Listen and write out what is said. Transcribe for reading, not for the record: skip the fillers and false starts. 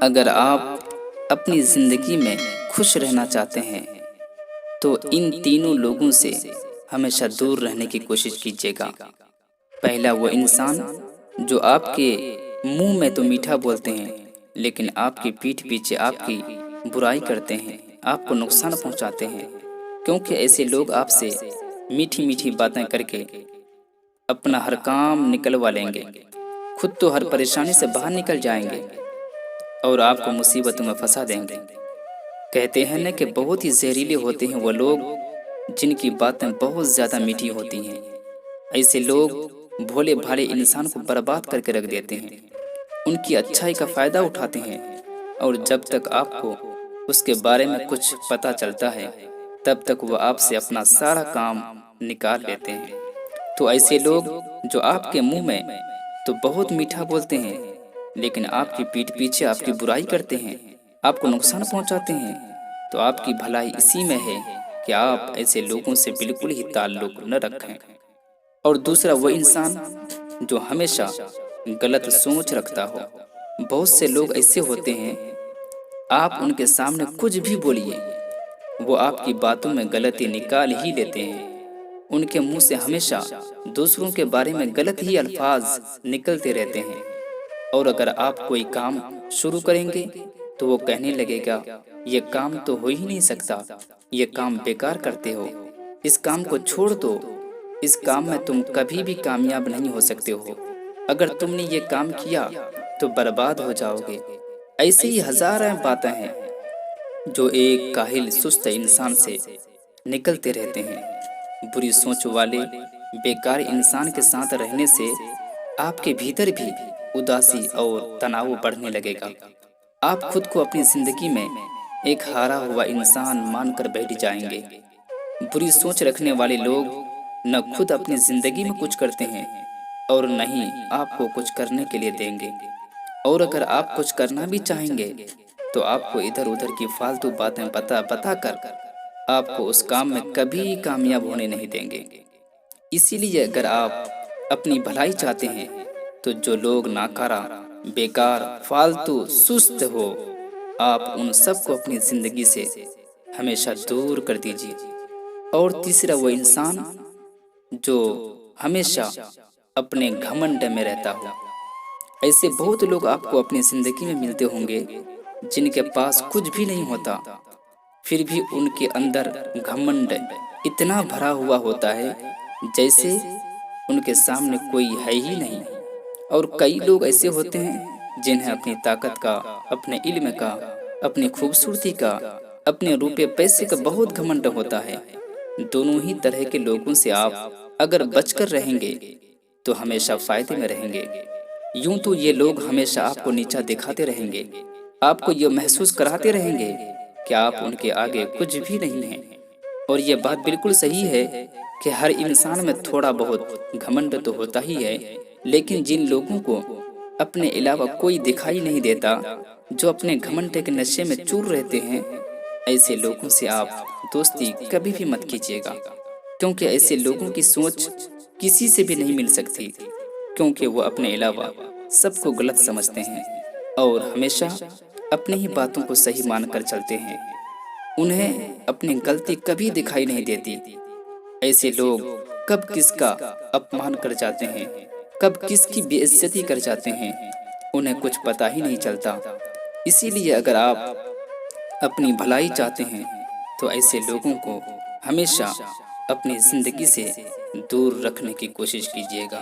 अगर आप अपनी ज़िंदगी में खुश रहना चाहते हैं तो इन तीनों लोगों से हमेशा दूर रहने की कोशिश कीजिएगा। पहला वो इंसान जो आपके मुंह में तो मीठा बोलते हैं लेकिन आपकी पीठ पीछे आपकी बुराई करते हैं, आपको नुकसान पहुंचाते हैं। क्योंकि ऐसे लोग आपसे मीठी मीठी बातें करके अपना हर काम निकलवा लेंगे, खुद तो हर परेशानी से बाहर निकल जाएंगे और आपको मुसीबतों में फंसा देंगे। कहते हैं न कि बहुत ही जहरीले होते हैं वो लोग जिनकी बातें बहुत ज़्यादा मीठी होती हैं। ऐसे लोग भोले भाले इंसान को बर्बाद करके रख देते हैं, उनकी अच्छाई का फ़ायदा उठाते हैं और जब तक आपको उसके बारे में कुछ पता चलता है तब तक वो आपसे अपना सारा काम निकाल लेते हैं। तो ऐसे लोग जो आपके मुंह में तो बहुत मीठा बोलते हैं लेकिन आपकी पीठ पीछे आपकी बुराई करते हैं, आपको नुकसान पहुंचाते हैं, तो आपकी भलाई इसी में है कि आप ऐसे लोगों से बिल्कुल ही ताल्लुक न रखें। और दूसरा वो इंसान जो हमेशा गलत सोच रखता हो। बहुत से लोग ऐसे होते हैं, आप उनके सामने कुछ भी बोलिए वो आपकी बातों में गलती निकाल ही लेते हैं। उनके मुंह से हमेशा दूसरों के बारे में गलत ही अल्फाज निकलते रहते हैं और अगर आप कोई काम शुरू करेंगे तो वो कहने लगेगा ये काम तो हो ही नहीं सकता, ये काम बेकार करते हो, इस काम को छोड़ दो, इस काम में तुम कभी भी कामयाब नहीं हो सकते हो, अगर तुमने ये काम किया तो बर्बाद हो जाओगे। ऐसे ही हजारों बातें हैं जो एक काहिल सुस्त इंसान से निकलते रहते हैं। बुरी सोच वाले बेकार इंसान के साथ रहने से आपके भीतर भी उदासी और तनाव बढ़ने लगेगा। आप खुद को अपनी जिंदगी में एक हारा हुआ इंसान मानकर बैठ जाएंगे। बुरी सोच रखने वाले लोग न खुद अपनी जिंदगी में कुछ करते हैं और न ही आपको कुछ करने के लिए देंगे। और अगर आप कुछ करना भी चाहेंगे तो आपको इधर उधर की फालतू बातें बता कर आपको उस काम में कभी कामयाब होने नहीं देंगे। इसीलिए अगर आप अपनी भलाई चाहते हैं तो जो लोग नाकारा, बेकार, फालतू, सुस्त हो, आप उन सबको अपनी जिंदगी से हमेशा दूर कर दीजिए। और तीसरा वो इंसान जो हमेशा अपने घमंड में रहता हो। ऐसे बहुत लोग आपको अपनी जिंदगी में मिलते होंगे जिनके पास कुछ भी नहीं होता, फिर भी उनके अंदर घमंड इतना भरा हुआ होता है जैसे उनके सामने कोई है ही नहीं। और कई लोग ऐसे होते हैं जिन्हें अपनी ताकत का, अपने इल्म का, अपनी खूबसूरती का, अपने रुपए पैसे का बहुत घमंड होता है। दोनों ही तरह के लोगों से आप अगर बचकर रहेंगे तो हमेशा फायदे में रहेंगे। यूं तो ये लोग हमेशा आपको नीचा दिखाते रहेंगे, आपको ये महसूस कराते रहेंगे कि आप उनके आगे कुछ भी नहीं हैं। और ये बात बिल्कुल सही है कि हर इंसान में थोड़ा बहुत घमंड तो होता ही है, लेकिन जिन लोगों को अपने अलावा कोई दिखाई नहीं देता, जो अपने घमंड के नशे में चूर रहते हैं, ऐसे लोगों से आप दोस्ती कभी भी मत कीजिएगा। क्योंकि ऐसे लोगों की सोच किसी से भी नहीं मिल सकती, क्योंकि वो अपने अलावा सबको गलत समझते हैं और हमेशा अपनी ही बातों को सही मानकर चलते हैं। उन्हें अपनी गलती कभी दिखाई नहीं देती। ऐसे लोग कब किसका अपमान कर जाते हैं, कब किसकी बेइज्जती कर जाते हैं, उन्हें कुछ पता ही नहीं चलता। इसीलिए अगर आप अपनी भलाई चाहते हैं तो ऐसे लोगों को हमेशा अपनी जिंदगी से दूर रखने की कोशिश कीजिएगा।